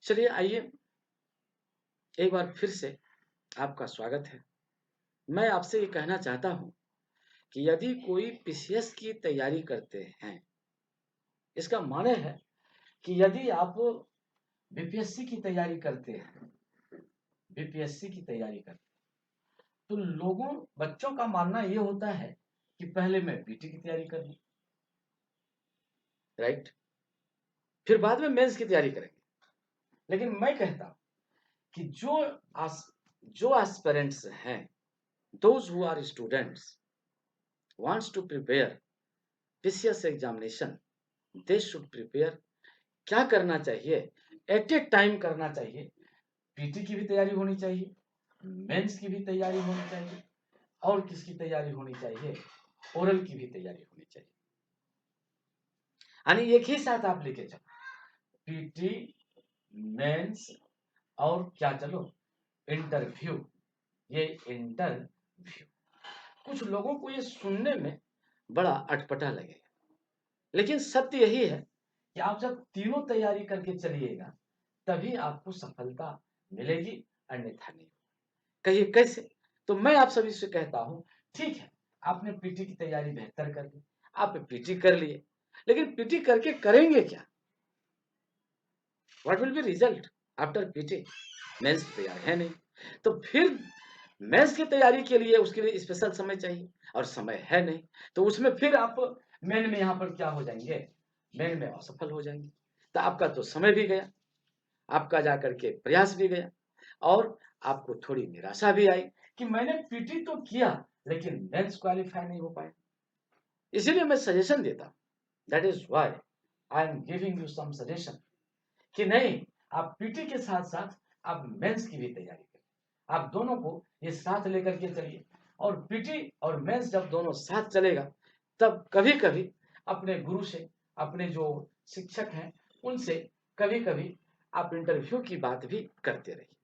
चलिए आइए एक बार फिर से आपका स्वागत है। मैं आपसे ये कहना चाहता हूँ कि यदि कोई पीसीएस की तैयारी करते हैं, इसका माने है कि यदि आप बीपीएससी की तैयारी करते हैं, बीपीएससी की तैयारी करते हैं, तो बच्चों का मानना ये होता है कि पहले मैं पीटी की तैयारी कर लूँ, राइट? फिर बाद में मेंस की तैयारी करेंगे। लेकिन मैं कहता हूँ कि जो एस्पिरेंट्स हैं, those who are students wants to prepare PCS examination, they should prepare. क्या करना चाहिए? एट ए टाइम करना चाहिए। पीटी की भी तैयारी होनी चाहिए, मेंस की भी तैयारी होनी चाहिए, और किसकी तैयारी होनी चाहिए? ओरल की भी तैयारी होनी चाहिए। यानी एक ही साथ आप लेके चलो, पीटी, मेंस और क्या चलो, इंटरव्यू। ये इंटरव्यू कुछ लोगों को ये सुनने में बड़ा अटपटा लगेगा, लेकिन सत्य यही है कि आप जब तीनों तैयारी करके चलिएगा तभी आपको सफलता मिलेगी, अन्यथा नहीं। कहिए कैसे? तो मैं आप सभी से कहता हूं, ठीक है, आपने पीटी की तैयारी बेहतर कर ली, आप पीटी कर लिए, लेकिन पीटी करके करेंगे क्या? What will be result after PT? Mains की तैयारी है नहीं, तो फिर मेंस की तैयारी के लिए उसके लिए स्पेशल समय चाहिए, और समय है नहीं, तो उसमें फिर आप मेन में यहाँ पर क्या हो जाएंगे? मेन में असफल हो जाएंगे। तो आपका तो समय भी गया, आपका जाकर के प्रयास भी गया, और आपको थोड़ी निराशा भी आई कि मैंने पीटी तो किया लेकिन मेंस क्वालिफाई नहीं हो पाया। इसीलिए मैं सजेशन देता हूं, that is why I am giving you some suggestion, कि नहीं, आप पीटी के साथ साथ आप मेंस की भी तैयारी करें। आप दोनों को ये साथ लेकर के चलिए, और पीटी और मेंस जब दोनों साथ चलेगा, तब कभी-कभी अपने गुरु से, अपने जो शिक्षक हैं, उनसे कभी-कभी आप इंटरव्यू की बात भी करते रहिए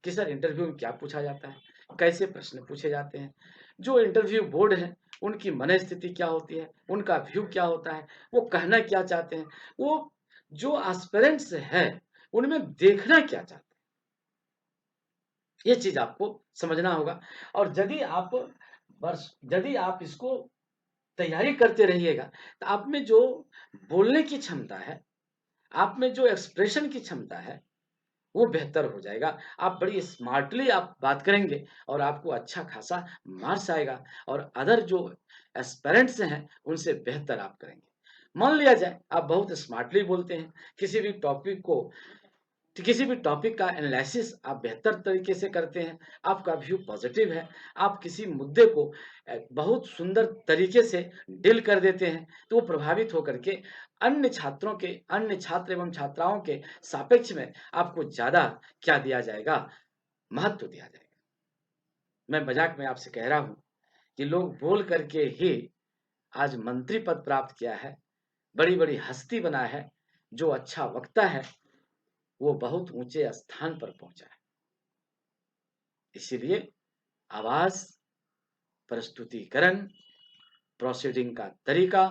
कि सर इंटरव्यू में क्या पूछा जाता है, कैसे प्रश्न पूछे जाते हैं, जो इंटरव्यू बोर्ड है उनकी मनःस्थिति क्या होती है, उनका व्यू क्या होता है, वो कहना क्या चाहते हैं, वो जो एस्पिरेंट्स हैं उनमें देखना क्या चाहते हैं, ये चीज आपको समझना होगा। और यदि आप इसको तैयारी करते रहिएगा, तो आप में जो बोलने की क्षमता है, आप में जो एक्सप्रेशन की क्षमता है, वो बेहतर हो जाएगा। आप बड़ी स्मार्टली आप बात करेंगे, और आपको अच्छा खासा मार्क्स आएगा, और अदर जो एस्पिरेंट्स हैं उनसे बेहतर आप करेंगे। मान लिया जाए आप बहुत स्मार्टली बोलते हैं, किसी भी टॉपिक को, किसी भी टॉपिक का एनालिसिस आप बेहतर तरीके से करते हैं, आपका व्यू पॉजिटिव है, आप किसी मुद्दे को बहुत सुंदर तरीके से डील कर देते हैं, तो वो प्रभावित होकर के अन्य छात्र एवं छात्राओं के सापेक्ष में आपको ज़्यादा क्या दिया जाएगा? महत्व दिया जाएगा। मैं मज़ाक में आपसे कह रहा हूँ कि लोग बोल करके ही आज मंत्री पद प्राप्त किया है, बड़ी-बड़ी हस्ती बना है, जो अच्छा वक्ता है, वो बहुत ऊँचे स्थान पर पहुँचा है। इसीलिए आवाज़, प्रस्तुतिकरण, प्रोसीडिंग का तरीका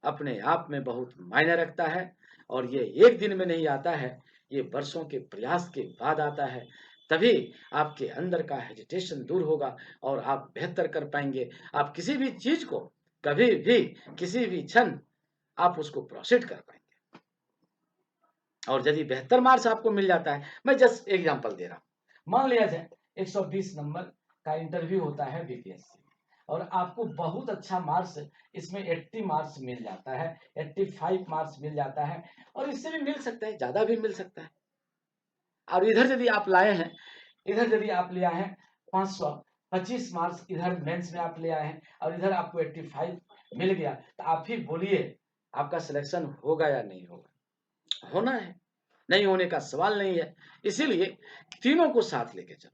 अपने आप में बहुत मायने रखता है, और ये एक दिन में नहीं आता है, ये वर्षों के प्रयास के बाद आता है। तभी आपके अंदर का हेजिटेशन दूर होगा, और आप बेहतर कर पाएँगे। आप किसी भी चीज़ को कभी भी, किसी भी क्षण आप उसको प्रोसीड कर पाएँगे। और यदि बेहतर मार्क्स आपको मिल जाता है, मैं जस्ट एग्जांपल दे रहा हूँ। मान लिया जाए 120 नंबर का इंटरव्यू होता है बीपीएससी में, और आपको बहुत अच्छा मार्क्स इसमें 80 मार्क्स मिल जाता है, 85 मार्क्स मिल जाता है, और इससे भी मिल सकता है, ज़्यादा भी मिल सकता है। और इधर यदि आप लाए हैं, इधर यदि आप ले आए हैं 525 मार्क्स, इधर मेंस में आप ले आए हैं, और इधर आपको 85 मिल गया, तो आप ही बोलिए आपका सिलेक्शन होगा या नहीं होगा? होना है, नहीं होने का सवाल नहीं है। इसीलिए तीनों को साथ लेके चलो।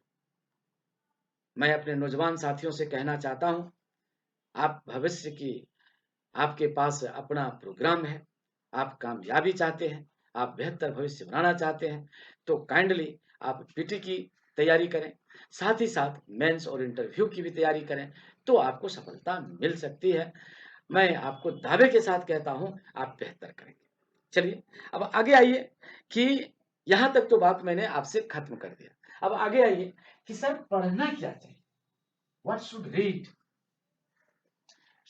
मैं अपने नौजवान साथियों से कहना चाहता हूँ, आप भविष्य की, आपके पास अपना प्रोग्राम है, आप कामयाबी चाहते हैं, आप बेहतर भविष्य बनाना चाहते हैं, तो काइंडली आप पीटी की तैयारी करें, साथ ही साथ मेंस और इंटरव्यू की भी तैयारी करें, तो आपको सफलता मिल सकती है। मैं आपको दावे के साथ कहता हूँ, आप बेहतर करेंगे। चलिए, अब आगे आइए कि यहाँ तक तो बात मैंने आपसे खत्म कर दिया। अब आगे आइए कि सर पढ़ना क्या चाहिए, व्हाट शुड रीड,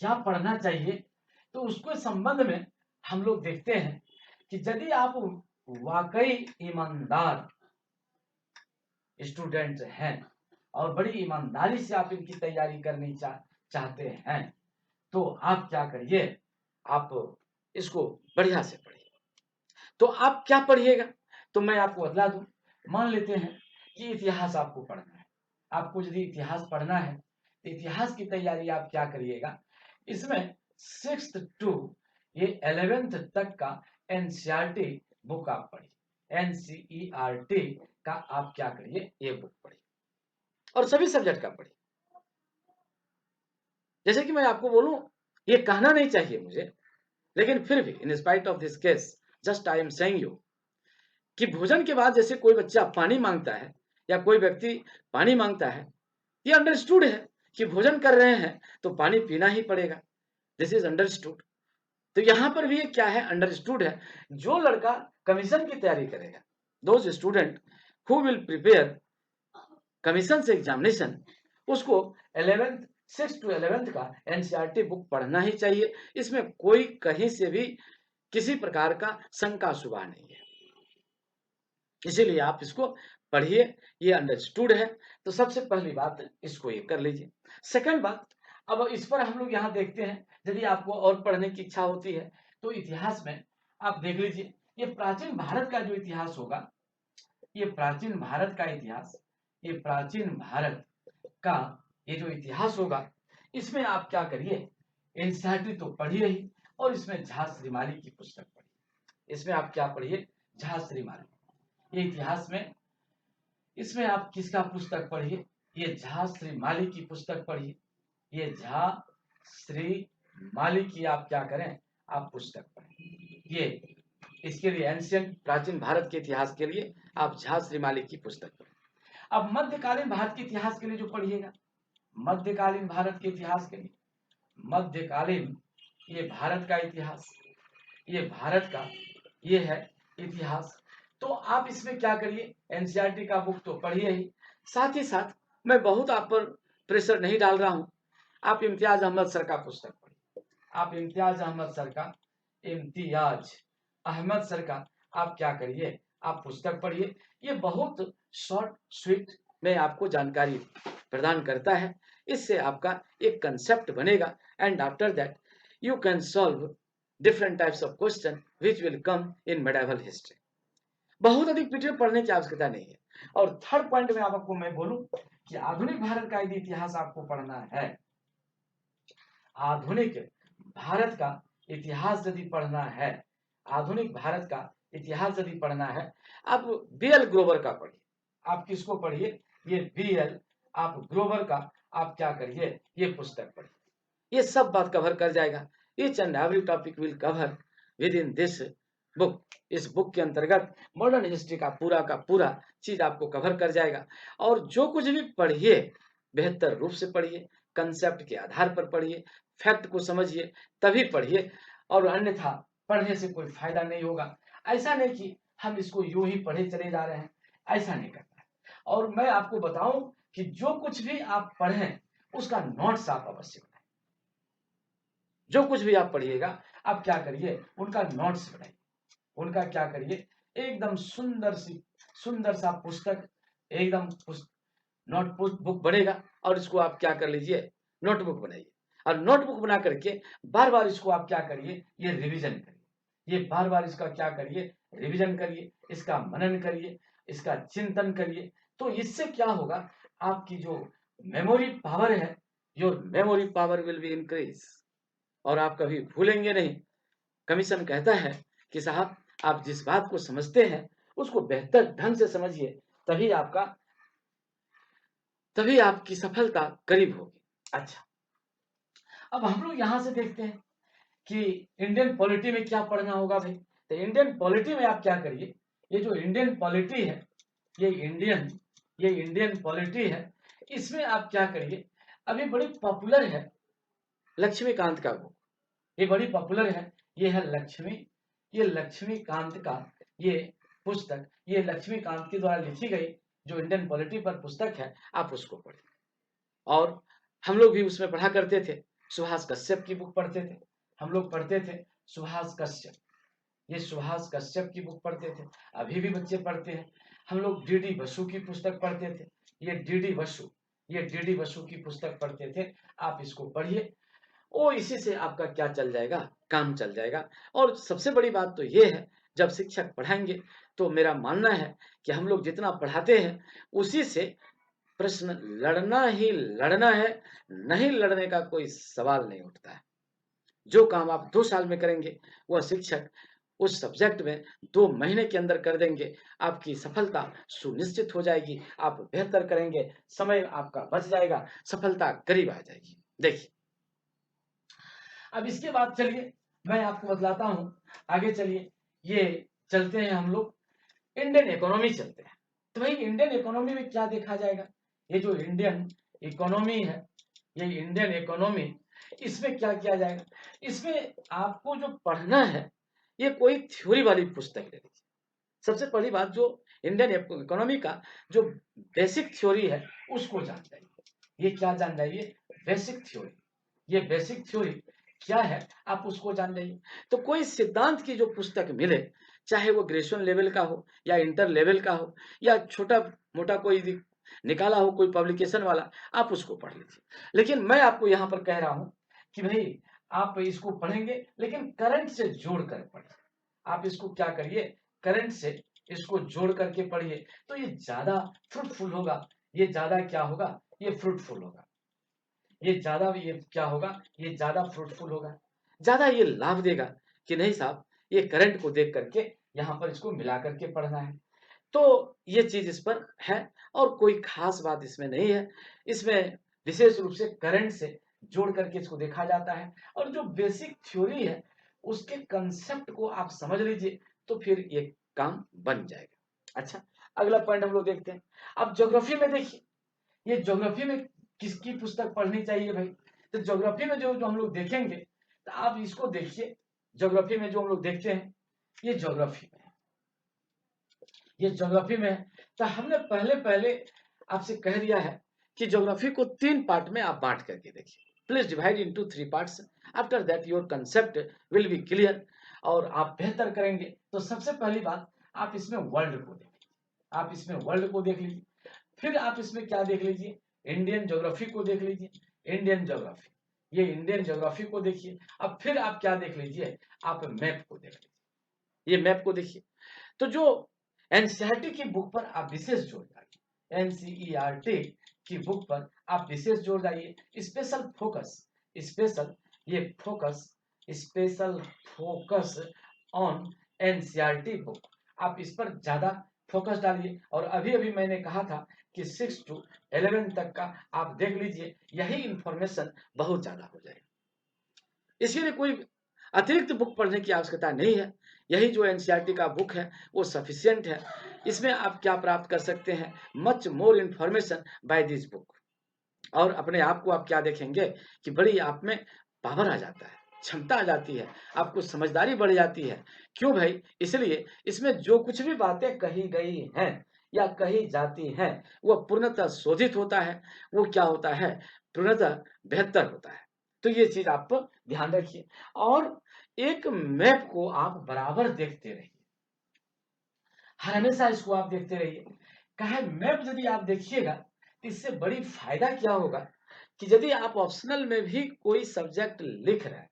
क्या पढ़ना चाहिए। तो उसके संबंध में हम लोग देखते हैं कि यदि आप वाकई ईमानदार स्टूडेंट हैं और बड़ी ईमानदारी से आप इनकी तैयारी करनी चाहते हैं, तो आप क्या करिए, आप इसको बढ़िया से पढ़िए। तो आप क्या पढ़िएगा, तो मैं आपको बतला दूं। मान लेते हैं कि इतिहास आपको पढ़ना है। आपको यदि इतिहास पढ़ना है तो इतिहास की तैयारी आप क्या करिएगा, इसमें 6th टू ये 11th तक का एनसीईआरटी बुक आप पढ़िए। एनसीईआरटी का आप क्या करिए, ये बुक पढ़िए और सभी सब्जेक्ट का पढ़िए। जैसे कि मैं आपको बोलूं, ये कहना नहीं चाहिए मुझे, लेकिन फिर भी in spite of this case just I am saying you कि भोजन के बाद जैसे कोई बच्चा पानी मांगता है या कोई व्यक्ति पानी मांगता है, ये अंडरस्टूड है कि भोजन कर रहे हैं तो पानी पीना ही पड़ेगा। This is understood. तो यहां पर भी ये क्या है, अंडरस्टूड है। जो लड़का कमीशन की तैयारी करेगा, those student who will prepare commission से एग्जामिनेशन, उसको 11th 6 to 11th का एनसीईआरटी बुक पढ़ना ही चाहिए। इसमें कोई कहीं से भी किसी प्रकार का शंका शुबा नहीं है, इसीलिए आप इसको पढ़िए, ये अंडरस्टूड है। तो सबसे पहली बात इसको ये कर लीजिए। सेकंड बात, अब इस पर हम लोग यहाँ देखते हैं, यदि आपको और पढ़ने की इच्छा होती है तो इतिहास में आप देख लीजिए, ये प्राचीन भारत का जो इतिहास होगा, ये प्राचीन भारत का इतिहास, ये प्राचीन भारत का ये जो इतिहास होगा, इसमें आप क्या करिए, एनसीईआरटी तो पढ़िए ही, और इसमें झा श्रीमाली की पुस्तक पढ़िए। इसमें आप क्या पढ़िए, झा श्रीमाली। ये इतिहास में इसमें आप किसका पुस्तक पढ़िए, ये झा श्रीमाली की पुस्तक पढ़िए। ये झा श्रीमाली की आप क्या करें, आप पुस्तक पढ़ें। ये इसके लिए एंशियंट प्राचीन भारत के इतिहास के लिए आप झा श्रीमाली की पुस्तक पढ़ें। अब मध्यकालीन भारत के इतिहास के लिए जो पढ़िएगा, मध्यकालीन भारत के इतिहास के लिए, मध्यकालीन ये भारत का इतिहास, ये भारत का ये है इतिहास। तो आप इसमें क्या करिए, एनसीईआरटी का बुक तो पढ़िए ही, साथ ही साथ मैं बहुत आप पर प्रेशर नहीं डाल रहा हूं, आप इम्तियाज अहमद सर का पुस्तक पढ़िए। आप इम्तियाज अहमद सर का, इम्तियाज अहमद सर का आप क्या करिए, आप पुस्तक पढ़िए। ये बहुत शॉर्ट स्वीट में आपको जानकारी प्रदान करता है। इससे आपका एक कंसेप्ट बनेगा and after that you can solve different types of question which will come in medieval history। बहुत अधिक पीछे पढ़ने की आवश्यकता नहीं है। और थर्ड पॉइंट में आपको मैं बोलूं कि आधुनिक भारत का यदि इतिहास आपको पढ़ना है, आधुनिक भारत का इतिहास यदि पढ़ना है, आधुनिक भारत का इतिहास यदि पढ़ना है, आप बीएल ग्रोवर का पढ़िए। आप किसको पढ़िए, ये बीएल आप ग्रोवर का आप क्या करिए, ये पुस्तक पढ़िए। ये सब बात कवर कर जाएगा। Each and every topic will cover with in this book. इस बुक के अंतर्गत मॉडर्न हिस्ट्री का पूरा चीज आपको कवर कर जाएगा। और जो कुछ भी पढ़िए, बेहतर रूप से पढ़िए, कंसेप्ट के आधार पर पढ़िए, फैक्ट को समझिए, तभी पढ़िए, और अन्यथा पढ़ने से कोई फायदा नहीं होगा। ऐसा नहीं कि हम इसको यूं ही पढ़े चले जा रहे हैं, ऐसा नहीं करना है। और मैं आपको बताऊं कि जो कुछ भी आप पढ़ें उसका नोट्स आप अवश्य बनाएं। जो कुछ भी आप पढ़िएगा, आप क्या करिए, उनका नोट्स बनाइए। उनका क्या करिए, एकदम सुंदर सा पुस्तक, एकदम नोटबुक बुक बनेगा, और इसको आप क्या कर लीजिए, नोटबुक बनाइए। और नोटबुक बना करके बार बार इसको आप क्या करिए, ये रिवीजन करिए। ये बार बार इसका क्या करिए, रिवीजन करिए, इसका मनन करिए, इसका चिंतन करिए। तो इससे क्या होगा, आपकी जो मेमोरी पावर है, your memory power will be increase, और आप कभी भूलेंगे नहीं। कमीशन कहता है कि साहब, आप जिस बात को समझते हैं उसको बेहतर ढंग से समझिए, तभी आपकी सफलता करीब होगी। अच्छा, अब हम लोग यहां से देखते हैं कि इंडियन पॉलिटी में क्या पढ़ना होगा भाई। तो इंडियन पॉलिटी में आप क्या करिए, ये जो इंडियन पॉलिटी है, ये इंडियन पॉलिटी है, इसमें आप क्या करिए, अभी बड़ी पॉपुलर है लक्ष्मीकांत का बुक, ये बड़ी पॉपुलर है। ये है लक्ष्मीकांत का ये पुस्तक ये लक्ष्मीकांत के द्वारा लिखी गई जो इंडियन पॉलिटी पर पुस्तक है, आप उसको पढ़ें। और हम लोग भी उसमें पढ़ा करते थे, सुभाष कश्यप की बुक पढ़ते थे, हम लोग पढ़ते थे सुभाष कश्यप, ये सुभाष कश्यप की बुक पढ़ते थे, अभी भी बच्चे पढ़ते हैं। हम लोग डीडी बसु की पुस्तक पढ़ते थे, ये डीडी बसु की पुस्तक पढ़ते थे, आप इसको पढ़िए। ओ इसी से आपका क्या चल जाएगा, काम चल जाएगा। और सबसे बड़ी बात तो ये है, जब शिक्षक पढ़ाएंगे तो मेरा मानना है कि हम लोग जितना पढ़ाते हैं उसी से प्रश्न लड़ना ही लड़ना है, नहीं लड़ने का कोई सवाल नहीं उठता है। जो काम आप 2 साल में करेंगे वह शिक्षक उस सब्जेक्ट में 2 महीने के अंदर कर देंगे, आपकी सफलता सुनिश्चित हो जाएगी, आप बेहतर करेंगे, समय आपका बच जाएगा, सफलता करीब आ जाएगी। देखिए, अब इसके बाद चलिए मैं आपको बतलाता हूं, आगे चलिए, ये चलते हैं हम लोग इंडियन इकोनॉमी चलते हैं। तो भाई इंडियन इकोनॉमी में क्या देखा जाएगा, ये जो इंडियन इकोनॉमी है, ये इंडियन इकोनॉमी, इसमें क्या किया जाएगा, इसमें आपको जो पढ़ना है ये कोई थ्योरी वाली पुस्तक ले लीजिए। सबसे पहली बात, जो इंडियन इकोनॉमी का जो बेसिक थ्योरी है उसको जान जाइए। ये क्या जान जाइए, बेसिक थ्योरी, ये बेसिक थ्योरी क्या है आप उसको जान जाइए। तो कोई सिद्धांत की जो पुस्तक मिले, चाहे वो ग्रेजुएशन लेवल का हो या इंटर लेवल का हो या छोटा मोटा कोई निकाला हो कोई पब्लिकेशन वाला, आप उसको पढ़ लीजिए। लेकिन मैं आपको यहाँ पर कह रहा हूँ कि भाई आप इसको पढ़ेंगे लेकिन करंट से जोड़ कर पढ़िए। आप इसको क्या करिए, करंट से इसको जोड़ करके पढ़िए, तो ये ज्यादा फ्रूटफुल होगा, ये ज्यादा क्या होगा, ये फ्रूटफुल होगा, ये ज्यादा ये क्या होगा, ये ज्यादा फ्रूटफुल होगा, ज्यादा ये लाभ देगा कि नहीं साहब ये करंट को देख करके यहाँ पर इसको मिला करके पढ़ना है। तो ये चीज इस पर है और कोई खास बात इसमें नहीं है। इसमें विशेष रूप से करंट से जोड़ करके इसको देखा जाता है और जो बेसिक थ्योरी है उसके कंसेप्ट को आप समझ लीजिए तो फिर ये काम बन जाएगा। अच्छा, अगला पॉइंट हम लोग देखते हैं। अब ज्योग्राफी में देखिए, ये ज्योग्राफी में किसकी पुस्तक पढ़नी चाहिए भाई, तो ज्योग्राफी में जो हम लोग देखेंगे, तो आप इसको देखिए, ज्योग्राफी में जो हम लोग देखते हैं ये ज्योग्राफी में, ये ज्योग्राफी में है। तो हमने पहले पहले आपसे कह दिया है कि ज्योग्राफी को 3 पार्ट में आप बांट करके देखिए। Please divide into 3 parts, after that your concept will be clear और आप बेहतर करेंगे। तो सबसे पहली बात, आप इसमें वर्ल्ड को देखिए, आप इसमें वर्ल्ड को देख लीजिए। फिर आप इसमें क्या देख लीजिए, इंडियन ज्योग्राफी को देख लीजिए, इंडियन ज्योग्राफी, ये इंडियन ज्योग्राफी को देखिए। अब फिर आप क्या देख लीजिए, आप मैप को देख लीजिए, ये मैप को देखिए। तो जो एनसीईआरटी की बुक पर आप विशेष जोर डालिए, एनसीईआरटी की बुक पर आप विशेष जोर डालिए, स्पेशल फोकस, स्पेशल ये focus, special focus on NCERT book, आप इस पर ज्यादा फोकस डालिए। और अभी अभी मैंने कहा था कि 6 to 11 तक का आप देख लीजिए, यही इंफॉर्मेशन बहुत ज्यादा हो जाएगा। इसके लिए कोई अतिरिक्त बुक पढ़ने की आवश्यकता नहीं है, यही जो एनसीईआरटी का बुक है वो सफिशिएंट है। इसमें आप क्या प्राप्त कर सकते हैं, much more information by this book. और अपने आप को आप क्या देखेंगे कि बड़ी आप में पावर आ जाता है, क्षमता आ जाती है, आपको समझदारी बढ़ जाती है। क्यों भाई, इसलिए इसमें जो कुछ भी बातें कही गई हैं या कही जाती हैं वो पूर्णतः शोधित होता है, वो क्या होता है, पूर्णतः बेहतर होता है। तो ये चीज आप ध्यान रखिए और एक मैप को आप बराबर देखते रहिए, हर हमेशा इसको आप देखते रहिए। कहे मैप यदि आप देखिएगा तो इससे बड़ी फायदा क्या होगा कि यदि आप ऑप्शनल में भी कोई सब्जेक्ट लिख रहे हैं,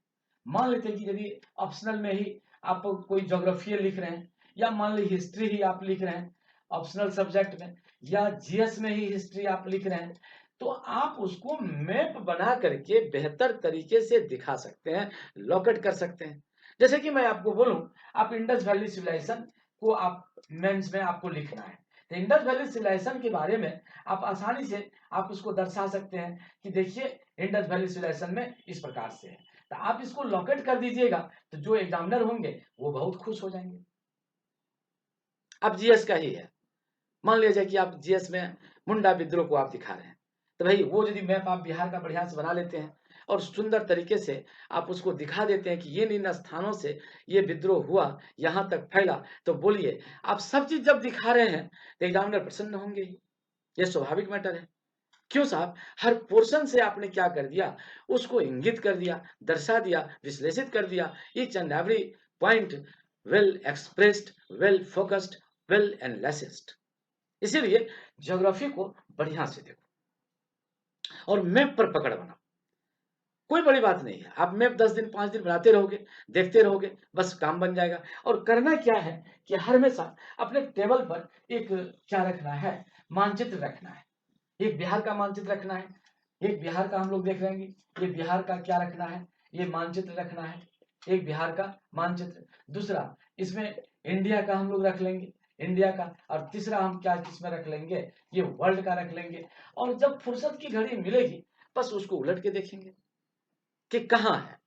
मान लेते हैं कि यदि ऑप्शनल में ही आप कोई ज्योग्राफी लिख रहे हैं या मान ली हिस्ट्री ही आप लिख रहे हैं ऑप्शनल सब्जेक्ट में, या जीएस में ही हिस्ट्री आप लिख रहे हैं, तो आप उसको मैप बना करके बेहतर तरीके से दिखा सकते हैं, लोकेट कर सकते हैं। जैसे कि मैं आपको बोलूं, आप इंडस वैली सिविलाइजेशन को आप मेंस में आपको लिखना है, तो इंडस वैली सिविलाइजेशन के बारे में आप आसानी से आप उसको दर्शा सकते हैं कि देखिए इंडस वैली सिविलाइजेशन में इस प्रकार से है। तो आप इसको लोकेट कर दीजिएगा तो जो एग्जामिनर होंगे वो बहुत खुश हो जाएंगे। अब जीएस का ही है, मान लीजिए कि आप जीएस में मुंडा विद्रोह को आप दिखा रहे हैं, तो भाई वो यदि मैप आप बिहार का बढ़िया से बना लेते हैं और सुंदर तरीके से आप उसको दिखा देते हैं कि ये इन स्थानों से ये विद्रोह हुआ, यहाँ तक फैला, तो बोलिए आप सब चीज़ जब दिखा रहे हैं, तो एग्ज़ामिनर प्रसन्न होंगे ही। ये स्वाभाविक मैटर है। क्यों साहब? हर पोर्शन से आपने क्या कर दिया, उसको इंगित कर दिया, दर्शा दिया, विश्लेषित कर दिया। Each and every point well expressed, well focused, well analysed. इसीलिए ज्योग्राफी को बढ़िया से देखो और मैप पर पकड़ बनाओ। कोई बड़ी बात नहीं है। आप मैप 10 दिन, 5 दिन बनाते रहोगे, देखते रहोगे, बस काम बन जाएगा। और करना क्या है कि हर हमेशा अपने टेबल पर एक क्या रखना है, मानचित्र रखना है। एक बिहार का मानचित्र रखना है, एक बिहार का हम लोग देख लेंगे, ये बिहार का क्या रखना है, ये मानचित्र रखना है, एक बिहार का मानचित्र। दूसरा, इसमें इंडिया का हम लोग रख लेंगे, इंडिया का। और तीसरा हम क्या किसमें रख लेंगे, ये वर्ल्ड का रख लेंगे। और जब फुर्सत की घड़ी मिलेगी, बस उसको उलट के देखेंगे कि कहाँ है,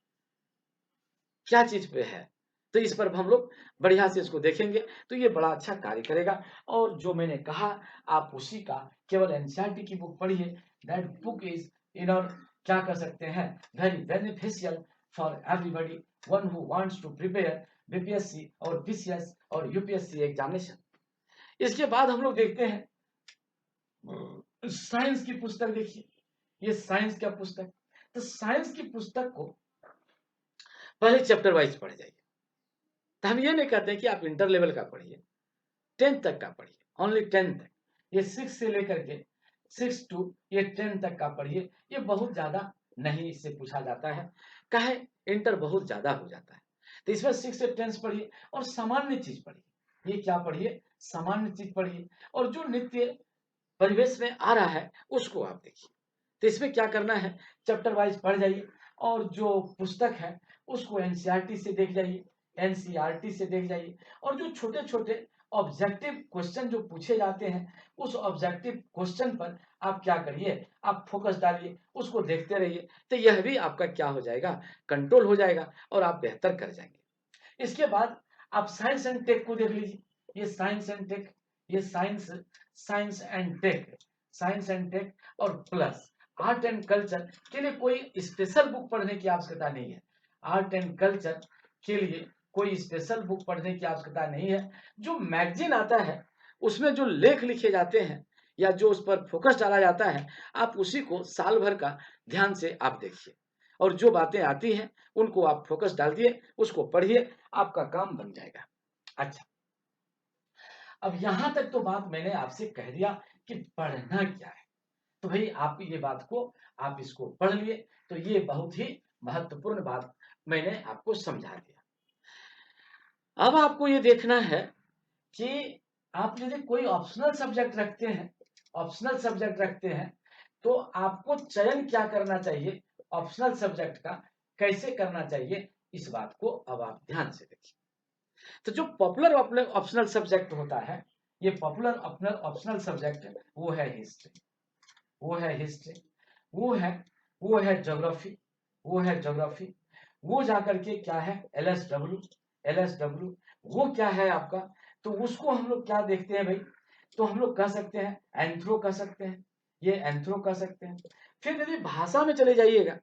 क्या चीज पे है। तो इस पर हम लोग बढ़िया से इसको देखेंगे, तो ये बड़ा अच्छा कार्य करेगा। और जो मैंने कहा, आप उसी का केवल एनसीईआरटी की बुक पढ़िए। दैट बुक इज इन और क्या कर सकते हैं, very beneficial for everybody one who wants to prepare BPSC और बीसीएस और यूपीएससी एग्जामिनेशन। इसके बाद हम लोग देखते हैं साइंस की पुस्तक। देखिए, ये साइंस का पुस्तक। तो साइंस की पुस्तक को पहले चैप्टर वाइज पढ़ जाइए। तो हम ये नहीं कहते कि आप इंटर लेवल का पढ़िए, 10th तक का पढ़िए, ओनली 10th तक। ये 6 से लेकर के 6 टू ये 10 तक का पढ़िए। ये बहुत ज्यादा नहीं इससे पूछा जाता है, काहे इंटर बहुत ज्यादा हो जाता है। तो इसमें 6 से 10 पढ़िए और सामान्य चीज पढ़िए। ये क्या पढ़िए, सामान्य चीज पढ़िए। और जो नित्य परिवेश में आ रहा है उसको आप देखिए। तो इसमें क्या करना है, चैप्टर वाइज पढ़ जाइए। और जो पुस्तक है उसको एनसीईआरटी से देख जाइए, एनसीईआरटी से देख जाइए। और जो छोटे छोटे ऑब्जेक्टिव क्वेश्चन जो पूछे जाते हैं, उस ऑब्जेक्टिव क्वेश्चन पर आप क्या करिए, आप फोकस डालिए, उसको देखते रहिए। तो यह भी आपका क्या हो जाएगा, कंट्रोल हो जाएगा और आप बेहतर कर जाएंगे। इसके बाद आप साइंस एंड टेक को देख लीजिए। ये साइंस एंड टेक, ये science, science and tech, science and tech और प्लस आर्ट एंड कल्चर के लिए कोई स्पेशल बुक पढ़ने की आवश्यकता नहीं है। आर्ट एंड कल्चर के लिए कोई स्पेशल बुक पढ़ने की आवश्यकता नहीं है। जो मैगजीन आता है उसमें जो लेख लिखे जाते हैं या जो उस पर फोकस डाला जाता है, आप उसी को साल भर का ध्यान से आप देखिए। और जो बातें आती हैं उनको आप फोकस डाल दिए, उसको पढ़िए, आपका काम बन जाएगा। अच्छा, अब यहां तक तो बात मैंने आपसे कह दिया कि पढ़ना क्या है। तो भाई आप ये बात को आप इसको पढ़ लिए, तो ये बहुत ही महत्वपूर्ण बात मैंने आपको समझा दिया। अब आपको ये देखना है कि आप यदि कोई ऑप्शनल सब्जेक्ट रखते हैं, ऑप्शनल सब्जेक्ट रखते हैं, तो आपको चयन क्या करना चाहिए ऑप्शनल सब्जेक्ट का, कैसे करना चाहिए, इस बात को अब आप ध्यान से देखिए। तो जो पॉपुलर ऑप्शनल सब्जेक्ट होता है, ये पॉपुलर ऑप्शनल ऑप्शनल सब्जेक्ट वो है हिस्ट्री, वो है हिस्ट्री, वो है वो है ज्योग्राफी, वो है ज्योग्राफी। वो जाकर के क्या है, एलएसडब्ल्यू, एलएसडब्ल्यू वो क्या है आपका। तो उसको हम लोग क्या देखते हैं भाई, तो हम लोग कह सकते हैं एंथ्रो कह सकते हैं, ये एंथ्रो कह सकते हैं। फिर यदि भाषा में चले जाइएगा,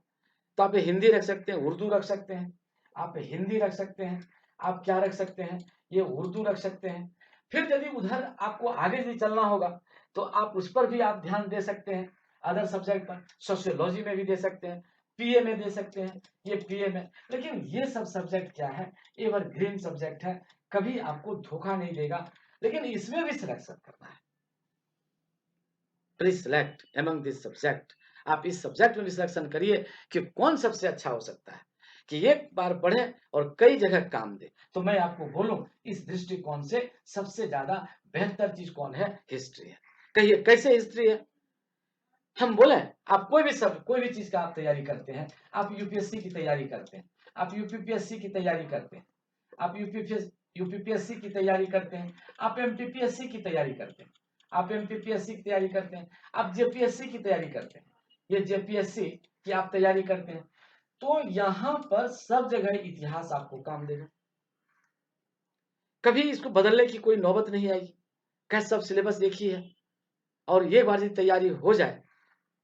तो आप हिंदी रख सकते हैं, उर्दू रख सकते हैं, आप हिंदी रख सकते हैं, आप क्या रख सकते हैं, ये उर्दू रख सकते हैं। फिर यदि उधर आपको आगे भी चलना होगा, तो आप उस पर भी आप ध्यान दे सकते हैं, अदर सब्जेक्ट पर। सोशियोलॉजी में भी दे सकते हैं, पीए में दे सकते हैं, ये पीए में। लेकिन ये सब सब्जेक्ट क्या है, एवरग्रीन सब्जेक्ट है, कभी आपको धोखा नहीं देगा। लेकिन इसमें भी सिलेक्शन करना है, please select among this subject. आप इस सब्जेक्ट में भी सिलेक्शन करिए कि कौन सबसे अच्छा हो सकता है, कि एक बार पढ़े और कई जगह काम दे। तो मैं आपको बोलूं, इस दृष्टिकोण से सबसे ज्यादा बेहतर चीज कौन है, हिस्ट्री है। कहिए कैसे हिस्ट्री है। हम बोले आप कोई भी चीज का आप तैयारी करते हैं, आप यूपीएससी की तैयारी करते हैं, आप यूपीपीएससी की तैयारी करते हैं, आप यूपीपीएससी की तैयारी करते हैं, आप एमटीपीएससी की तैयारी करते हैं, आप एमपीपीएससी की तैयारी करते हैं, आप जेपीएससी की तैयारी करते हैं, ये जेपीएससी की आप तैयारी करते हैं। तो यहां पर सब जगह इतिहास आपको काम देगा, कभी इसको बदलने की कोई नौबत नहीं आएगी। क्या सब सिलेबस एक ही है। और ये बार यदि तैयारी हो जाए,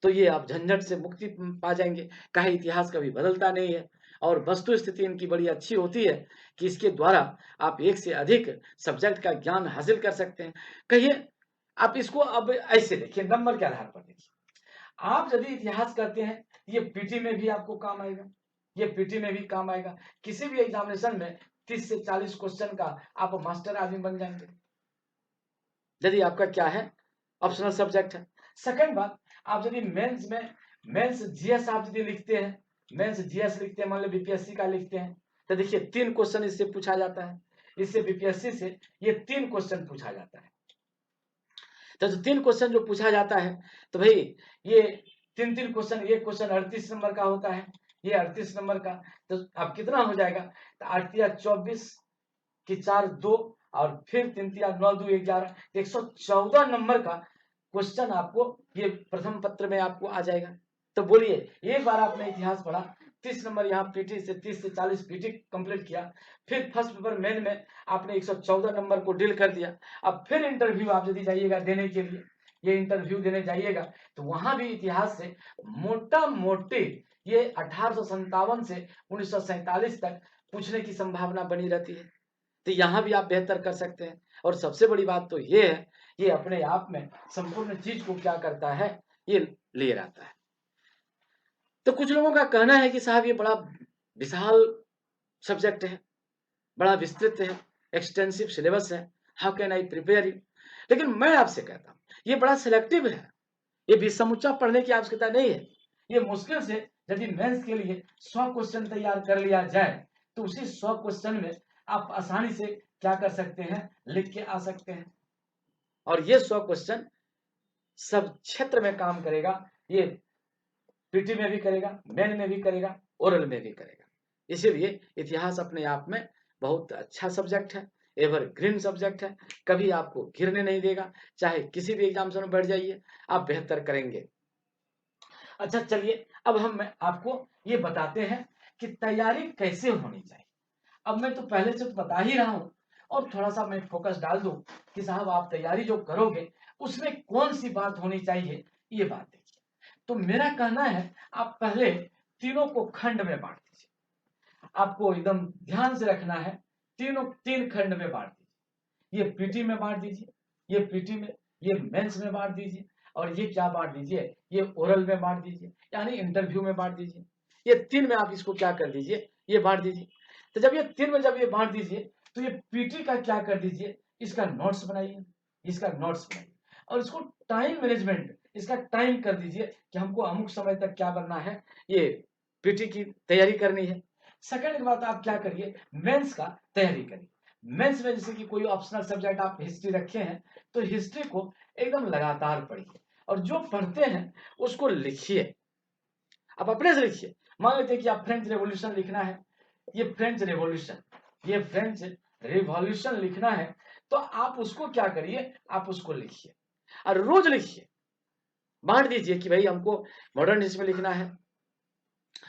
तो ये आप झंझट से मुक्ति पा जाएंगे। काहे इतिहास कभी बदलता नहीं है और वस्तु स्थिति इनकी बड़ी अच्छी होती है कि इसके द्वारा आप एक से अधिक सब्जेक्ट का ज्ञान हासिल कर सकते हैं। कहिए आप इसको अब ऐसे देखिए, नंबर के आधार पर देखिए। आप यदि इतिहास करते हैं, ये पीटी में भी आपको काम आएगा, ये पीटी में भी काम आएगा। किसी भी एग्जामिनेशन में 30 से 40 क्वेश्चन का आप मास्टर आदमी बन जाएंगे, यदि आपका क्या है, ऑप्शनल सब्जेक्ट है। सेकंड बात, आप यदि मेंस में मेंस जीएस आप यदि लिखते हैं, मेंस जीएस लिखते हैं, मान लो बीपीएससी का लिखते हैं, तो देखिए 3 क्वेश्चन इससे पूछा जाता है, इससे बीपीएससी से ये 3 क्वेश्चन पूछा जाता है। तो जो 3 क्वेश्चन जो पूछा जाता है, तो भाई ये 3-3 क्वेश्चन, एक क्वेश्चन 38 नंबर का होता है, ये 38 नंबर का, तो अब कितना हो जाएगा, तो 8 या 24 की 4 2 और फिर 3 या 9 2 11, 114 नंबर का क्वेश्चन आपको ये प्रथम पत्र में आपको आ जाएगा। तो बोलिए, एक बार आपने इतिहास पढ़ा, 30 नंबर यहाँ पीटी से 30 से 40 पीटी कंप्लीट किया, फिर फर्स्ट पेपर मेन में आपने 114 नंबर को डील कर दिया। अब फिर इंटरव्यू आप यदि जाइएगा देने के लिए, ये इंटरव्यू देने जाइएगा, तो वहां भी इतिहास से मोटा मोटी ये 1857 से 1947 तक पूछने की संभावना बनी रहती है। तो यहाँ भी आप बेहतर कर सकते हैं। और सबसे बड़ी बात तो ये है, ये अपने आप में संपूर्ण चीज को क्या करता है, ये ले आता है। तो कुछ लोगों का कहना है कि साहब ये बड़ा विशाल सब्जेक्ट है, बड़ा विस्तृत है, एक्सटेंसिव सिलेबस है, how can I prepare you. लेकिन मैं आपसे कहता हूँ ये बड़ा सिलेक्टिव है, ये भी समुच्चा पढ़ने की आवश्यकता नहीं है। ये मुश्किल से यदि मेंस के लिए 100 क्वेश्चन तैयार कर लिया जाए, तो उसी 100 क्वेश्चन में आप आसानी से क्या कर सकते हैं, लिख के आ सकते हैं। और ये 100 क्वेश्चन सब क्षेत्र में काम करेगा, ये पीटी में भी करेगा, मेन में भी करेगा, ओरल में भी करेगा। इसीलिए इतिहास अपने आप में बहुत अच्छा सब्जेक्ट है, एवरग्रीन सब्जेक्ट है, कभी आपको गिरने नहीं देगा। चाहे किसी भी एग्जाम में बैठ जाइए, आप बेहतर करेंगे। अच्छा चलिए, अब हम आपको ये बताते हैं कि तैयारी कैसे होनी चाहिए। अब मैं तो पहले से बता ही रहा हूं, और थोड़ा सा मैं फोकस डाल दूं कि साहब आप तैयारी जो करोगे उसमें कौन सी बात होनी चाहिए, ये बात देखिए। तो मेरा कहना है, आप पहले तीनों को खंड में बांट दीजिए। आपको एकदम ध्यान से रखना है, तीनों 3 खंड में बांट दीजिए। ये पीटी में बांट दीजिए, ये पीटी में, ये मेंस में बांट दीजिए, और ये क्या बांट दीजिए, ये ओरल में बांट दीजिए, यानी इंटरव्यू में बांट दीजिए। ये 3 में आप इसको क्या कर दीजिए, ये बांट दीजिए। तो जब ये 3 में जब ये बांट दीजिए, तो ये पीटी का क्या कर दीजिए, इसका नोट्स बनाइए, इसका नोट्स बनाइए, और इसको टाइम मैनेजमेंट, इसका टाइम कर दीजिए कि हमको अमुक समय तक क्या करना है, ये पीटी की तैयारी करनी है। सेकंड बात, आप क्या करिए, मेंस का तैयारी करिए। मेंस में जैसे कि कोई ऑप्शनल सब्जेक्ट आप हिस्ट्री रखे हैं, तो हिस्ट्री को एकदम लगातार पढ़िए, और जो पढ़ते हैं उसको लिखिए, आप अपने से लिखिए। मान लेते हैं कि आप फ्रेंच रेवोल्यूशन लिखना है, ये फ्रेंच रेवोल्यूशन, ये फ्रेंच रिवॉल्यूशन लिखना है, तो आप उसको क्या करिए, आप उसको लिखिए और रोज लिखिए। बांट दीजिए कि भाई हमको मॉडर्न हिस्ट्री में लिखना है,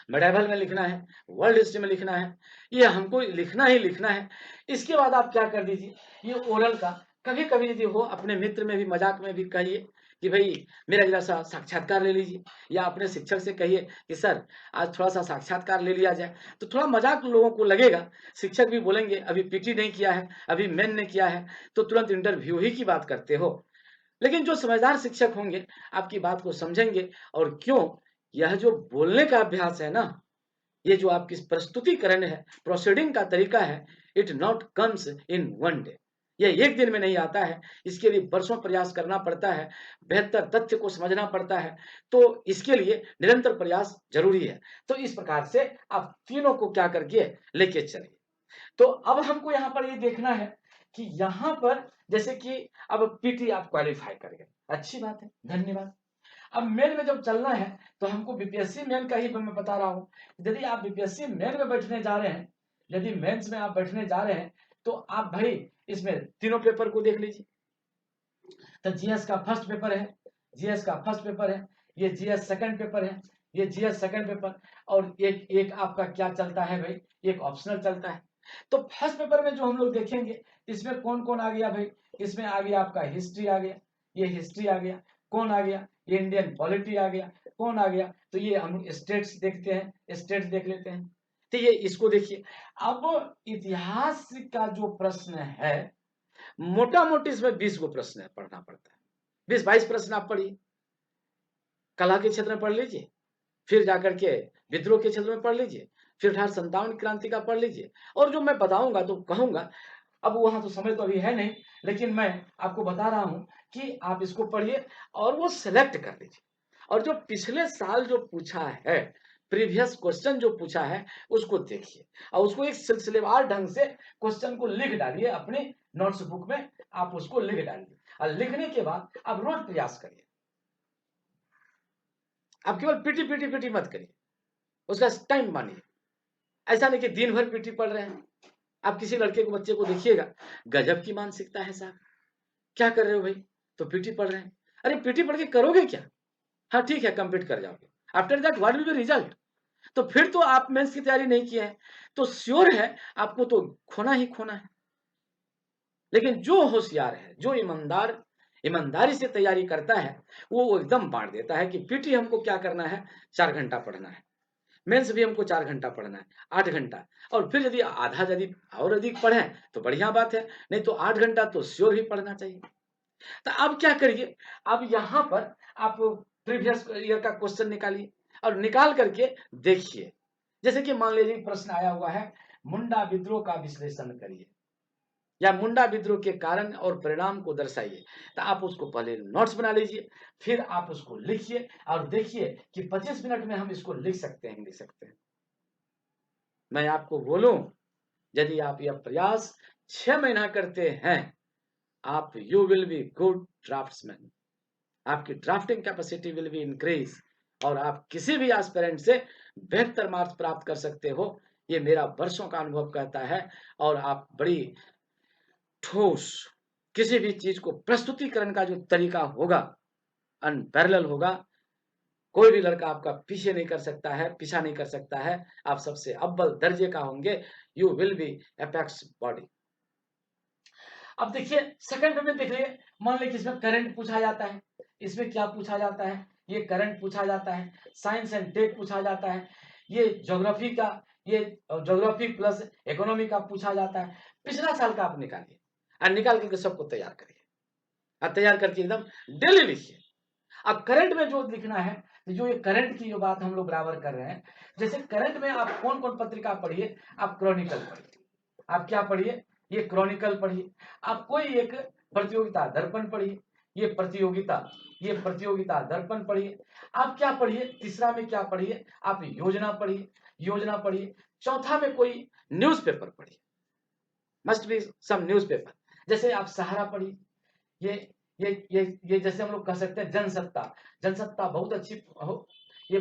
मेडाइवल में लिखना है, वर्ल्ड हिस्ट्री में लिखना है, ये हमको लिखना ही लिखना है। इसके बाद आप क्या कर दीजिए, ये ओरल का कभी कभी यदि हो, अपने मित्र में भी मजाक में भी कहिए कि भाई मेरा जरा सा साक्षात्कार ले लीजिए, या अपने शिक्षक से कहिए कि सर आज थोड़ा सा साक्षात्कार ले लिया जाए। तो थोड़ा मजाक लोगों को लगेगा, शिक्षक भी बोलेंगे अभी पीटी नहीं किया है, अभी मेन ने किया है, तो तुरंत इंटरव्यू ही की बात करते हो। लेकिन जो समझदार शिक्षक होंगे आपकी बात को समझेंगे, और क्यों, यह जो बोलने का अभ्यास है ना, ये जो आपकी प्रस्तुतिकरण है, प्रोसीडिंग का तरीका है, it not comes in one day. ये एक दिन में नहीं आता है, इसके लिए वर्षों प्रयास करना पड़ता है, बेहतर तथ्य को समझना पड़ता है, तो इसके लिए निरंतर प्रयास जरूरी है। तो इस प्रकार से आप तीनों को क्या करके लेके चलिए। तो अब हमको यहाँ पर ये देखना है कि यहाँ पर जैसे कि अब पीटी आप क्वालिफाई कर गए, अच्छी बात है, धन्यवाद। अब मेन में जब चलना है, तो हमको बीपीएससी मेन का ही मैं बता रहा हूँ। यदि आप बीपीएससी मेन में बैठने जा रहे हैं, यदि मेंस में आप बैठने जा रहे हैं, तो आप भाई इसमें तीनों पेपर को देख लीजिए। तो जीएस का फर्स्ट पेपर है, जीएस का फर्स्ट पेपर है, ये जीएस सेकंड पेपर है, ये जीएस सेकंड पेपर, और एक एक आपका क्या चलता है भाई, एक ऑप्शनल चलता है। तो फर्स्ट पेपर में जो हम लोग देखेंगे, इसमें कौन कौन आ गया भाई, इसमें आ गया आपका हिस्ट्री आ गया, ये हिस्ट्री आ गया, कौन आ गया, ये इंडियन पॉलिटी आ गया, कौन आ गया, तो ये हम स्टेट्स देखते हैं, स्टेट्स देख लेते हैं। तो ये इसको देखिए। अब इतिहास का जो प्रश्न है, मोटा मोटी इसमें 20 गो प्रश्न है, पढ़ना पड़ता है। 20-22 प्रश्न आप पढ़िए, कला के क्षेत्र में पढ़ लीजिए, फिर जाकर के विद्रोह के क्षेत्र में पढ़ लीजिए, फिर 1857 क्रांति का पढ़ लीजिए, और जो मैं बताऊंगा तो कहूंगा, अब वहां तो समय तो अभी है नहीं, लेकिन मैं आपको बता रहा हूं कि आप इसको पढ़िए और वो सिलेक्ट कर लीजिए। और जो पिछले साल जो पूछा है, प्रीवियस क्वेश्चन जो पूछा है, उसको देखिए और उसको एक सिलसिलेवार ढंग से क्वेश्चन को लिख डालिए अपने नोट्स बुक में, आप उसको लिख डालिए और लिखने के बाद आप रोज प्रयास करिए। आप केवल पीटी पीटी पीटी मत करिए, उसका टाइम मानिए। ऐसा नहीं कि दिन भर पीटी पढ़ रहे हैं। आप किसी लड़के को, बच्चे को देखिएगा, गजब की मानसिकता है साहब, क्या कर रहे हो भाई, तो पीटी पढ़ रहे हैं। अरे पीटी पढ़ के करोगे क्या? हाँ ठीक है, कंप्लीट कर जाओगे, after that what will be result? तो फिर तो आप मेंस की तैयारी नहीं किए हैं, तो श्योर है आपको तो खोना ही खोना है। लेकिन जो होशियार है, जो ईमानदारी से तैयारी करता है, वो एकदम बांट देता है कि पीटी हमको क्या करना है, 4 घंटा पढ़ना है, मेंस भी हमको 4 घंटा पढ़ना है, 8 घंटा, और फिर यदि आधा यदि और अधिक पढ़ें तो बढ़िया बात है, नहीं तो 8 घंटा तो श्योर ही पढ़ना चाहिए। तो अब क्या करिए, अब यहाँ पर आप प्रीवियस ईयर का क्वेश्चन निकालिए और निकाल करके देखिए। जैसे कि मान लीजिए प्रश्न आया हुआ है, मुंडा विद्रोह का विश्लेषण करिए या मुंडा विद्रोह के कारण और परिणाम को दर्शाइए। तो आप उसको पहले नोट्स बना लीजिए, फिर आप उसको लिखिए और देखिए कि 25 मिनट में हम इसको लिख सकते हैं, लिख सकते हैं। मैं आपको बोलूं, यदि आप यह प्रयास 6 महीना करते हैं, आप you will be good draftsman, आपकी drafting capacity will be increase और आप किसी भी एस्पिरेंट से बेहतर मार्क्स प्राप्त कर सकते हो। ये मेरा वर्षों का अनुभव कहता है। और आप बड़ी ठोस किसी भी चीज को प्रस्तुतिकरण का जो तरीका होगा, अनपैरेलल होगा। कोई भी लड़का आपका पीछे नहीं कर सकता है, पीछा नहीं कर सकता है। आप सबसे अव्वल दर्जे का होंगे, you will B apex body. अब देखिए सेकंड में देख लिए, मान लीजिए इसमें करंट पूछा जाता है, इसमें क्या पूछा जाता है, ये करंट पूछा जाता है, साइंस एंड टेक पूछा जाता है, ये ज्योग्राफी का, ये ज्योग्राफी प्लस इकोनॉमी का पूछा जाता है। पिछला साल का आप निकालिए और निकाल करके सबको तैयार करिए और तैयार करके एकदम डेली लिखिए। अब करंट में जो लिखना है, जो ये करंट की जो बात हम लोग बराबर कर रहे हैं, जैसे करंट में आप कौन कौन पत्रिका पढ़िए, आप क्रॉनिकल पढ़िए, आप क्या पढ़िए, ये क्रॉनिकल पढ़िए, आप कोई एक प्रतियोगिता दर्पण पढ़िए, ये प्रतियोगिता दर्पण पढ़िए। आप क्या पढ़िए, तीसरा में क्या पढ़िए, आप योजना पढ़िए, योजना पढ़िए। चौथा में कोई न्यूज़पेपर पढ़िए, मस्ट बी सम न्यूज़पेपर। जैसे आप सहारा पढ़िए, ये ये जैसे हम लोग कह सकते हैं जनसत्ता, जनसत्ता बहुत अच्छी हो, ये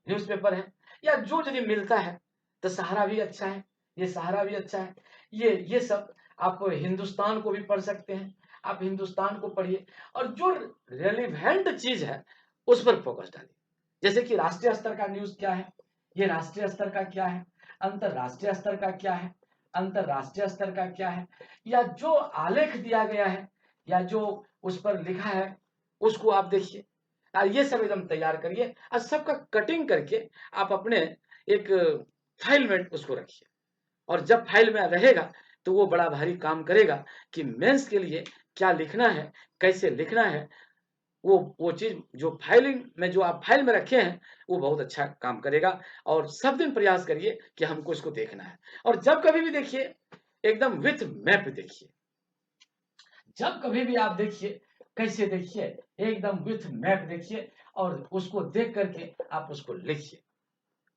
न्यूज़पेपर है। या जो यदि मिलता है तो सहारा भी अच्छा है, ये सहारा भी अच्छा है। ये सब आप हिंदुस्तान को भी पढ़ सकते हैं, आप हिंदुस्तान को पढ़िए और जो रेलिवेंट चीज है उस पर फोकस डालिए। जैसे कि राष्ट्रीय स्तर का न्यूज क्या है, ये राष्ट्रीय स्तर का क्या है, अंतरराष्ट्रीय स्तर का क्या है, अंतरराष्ट्रीय स्तर का क्या है, या जो आलेख दिया गया है या जो उस पर लिखा है उसको आप देखिए और ये सब एकदम तैयार करिए और सबका कटिंग करके आप अपने एक फाइल में उसको रखिए। और जब फाइल में रहेगा तो वो बड़ा भारी काम करेगा कि मेंस के लिए क्या लिखना है, कैसे लिखना है। वो चीज जो फाइलिंग में, जो आप फाइल में रखे हैं, वो बहुत अच्छा काम करेगा। और सब दिन प्रयास करिए कि हमको इसको देखना है। और जब कभी भी देखिए एकदम विथ मैप देखिए, जब कभी भी आप देखिए, कैसे देखिए, एकदम विथ मैप देखिए और उसको देख करके आप उसको लिखिए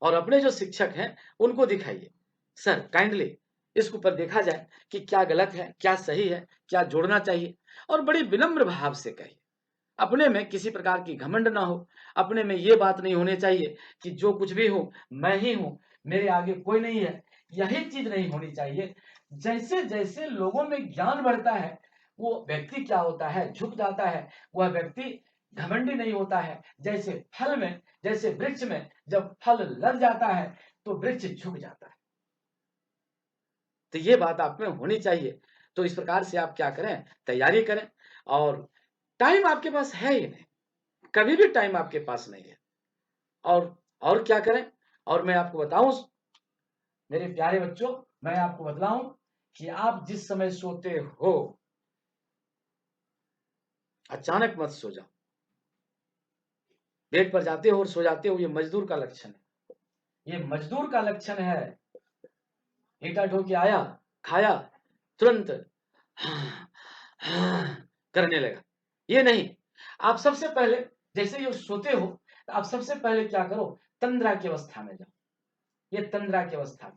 और अपने जो शिक्षक हैं उनको दिखाइए, सर काइंडली इसके ऊपर देखा जाए कि क्या गलत है, क्या सही है, क्या जोड़ना चाहिए। और बड़ी विनम्र भाव से कहिए, अपने में किसी प्रकार की घमंड ना हो, अपने में ये बात नहीं होनी चाहिए कि जो कुछ भी हूं मैं ही हूं, मेरे आगे कोई नहीं है, यही चीज नहीं होनी चाहिए। जैसे जैसे लोगों में ज्ञान बढ़ता है, वो व्यक्ति क्या होता है, झुक जाता है, वह व्यक्ति घमंडी नहीं होता है। जैसे फल में, जैसे वृक्ष में जब फल लग जाता है तो वृक्ष झुक जाता है। तो ये बात आप में होनी चाहिए। तो इस प्रकार से आप क्या करें, तैयारी करें। और टाइम आपके पास है ही नहीं, कभी भी टाइम आपके पास नहीं है। और क्या करें? और मैं आपको बताऊं मेरे प्यारे बच्चों, मैं आपको बतलाऊं कि आप जिस समय सोते हो, अचानक मत सो जाओ। बेड पर जाते हो और सो जाते हो, ये मजदूर का लक्षण है। ये मजदूर का लक्षण है। ईटा ढो के आया, खाया, तुरंत हाँ, हाँ, करने लगा। ये नहीं, आप सबसे पहले जैसे ही सोते हो, तो आप सबसे पहले क्या करो, तंद्रा की अवस्था में जाओ। ये तंद्रा की अवस्था में,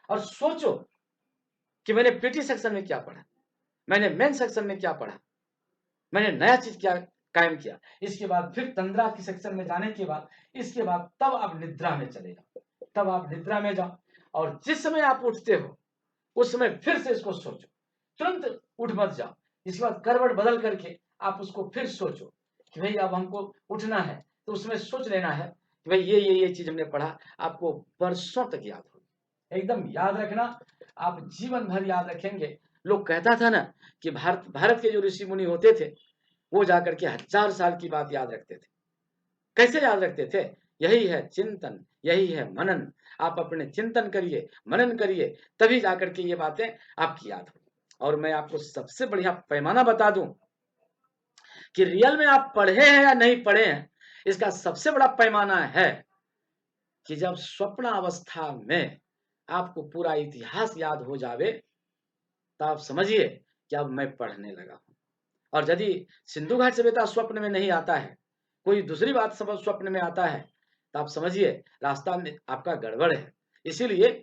और सोचो कि मैंने पीटी सेक्शन में क्या पढ़ा, मैंने मेन सेक्शन में क्या पढ़ा, मैंने नया चीज क्या कायम किया। इसके बाद फिर तंद्रा की सेक्शन में जाने के बाद, इसके बाद तब आप निद्रा में चले जाओ। तब आप निद्रा में जाओ, और जिस समय आप उठते हो उस समय फिर से इसको सोचो। तुरंत उठ मत जाओ। इसके बाद करवट बदल करके आप उसको फिर सोचो कि भाई अब हमको उठना है, तो उसमें सोच लेना है कि भाई ये चीज हमने पढ़ा। आपको वर्षों तक याद होगी, एकदम याद रखना, आप जीवन भर याद रखेंगे। लोग कहता था ना कि भारत के जो ऋषि मुनि होते थे, वो जाकर के 1000 साल की बात याद रखते थे। कैसे याद रखते थे? यही है चिंतन, यही है मनन। आप अपने चिंतन करिए, मनन करिए, तभी जाकर के ये बातें आपकी याद होगी। और मैं आपको सबसे बढ़िया पैमाना बता दूं कि रियल में आप पढ़े हैं या नहीं पढ़े हैं, इसका सबसे बड़ा पैमाना है कि जब स्वप्न अवस्था में आपको पूरा इतिहास याद हो जावे, तो आप समझिए कि अब मैं पढ़ने लगा हूं। और यदि सिंधु घाट सभ्यता स्वप्न में नहीं आता है, कोई दूसरी बात सब स्वप्न में आता है, तो आप समझिए रास्ता में आपका गड़बड़ है। इसीलिए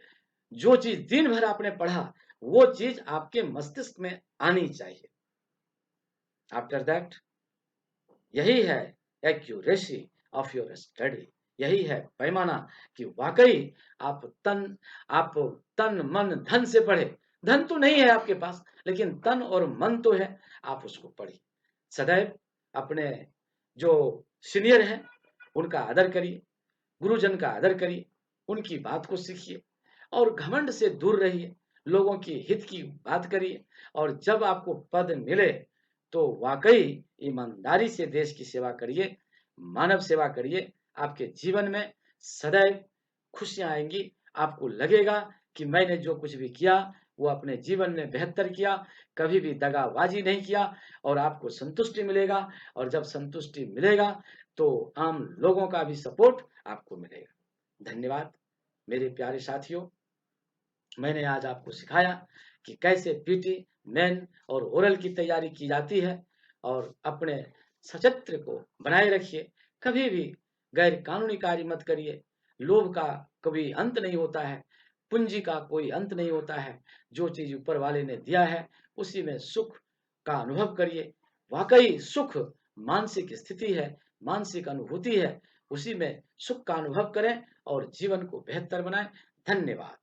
जो चीज दिन भर आपने पढ़ा, वो चीज आपके मस्तिष्क में आनी चाहिए। आफ्टर दैट, यही है एक्यूरेसी ऑफ योर स्टडी। यही है पैमाना कि वाकई आप तन मन धन से पढ़े। धन तो नहीं है आपके पास, लेकिन तन और मन तो है, आप उसको पढ़िए। सदैव अपने जो सीनियर हैं उनका आदर करिए, गुरुजन का आदर करिए, उनकी बात को सीखिए, और घमंड से दूर रहिए। लोगों की हित की बात करिए, और जब आपको पद मिले तो वाकई ईमानदारी से देश की सेवा करिए, मानव सेवा करिए। आपके जीवन में सदैव खुशियां आएंगी। आपको लगेगा कि मैंने जो कुछ भी किया वो अपने जीवन में बेहतर किया, कभी भी दगाबाजी नहीं किया, और आपको संतुष्टि मिलेगा। और जब संतुष्टि मिलेगा तो आम लोगों का भी सपोर्ट आपको मिलेगा। धन्यवाद मेरे प्यारे साथियों। मैंने आज आपको सिखाया कि कैसे पीटी, मेन और ओरल की तैयारी की जाती है। और अपने सचत्र को बनाए रखिए, कभी भी गैर कानूनी कार्य मत करिए। लोभ का कभी अंत नहीं होता है, पूंजी का कोई अंत नहीं होता है। जो चीज ऊपर वाले ने दिया है उसी में सुख का अनुभव करिए। वाकई सुख मानसिक स्थिति है, मानसिक अनुभूति है, उसी में सुख का अनुभव करें और जीवन को बेहतर बनाएं। धन्यवाद।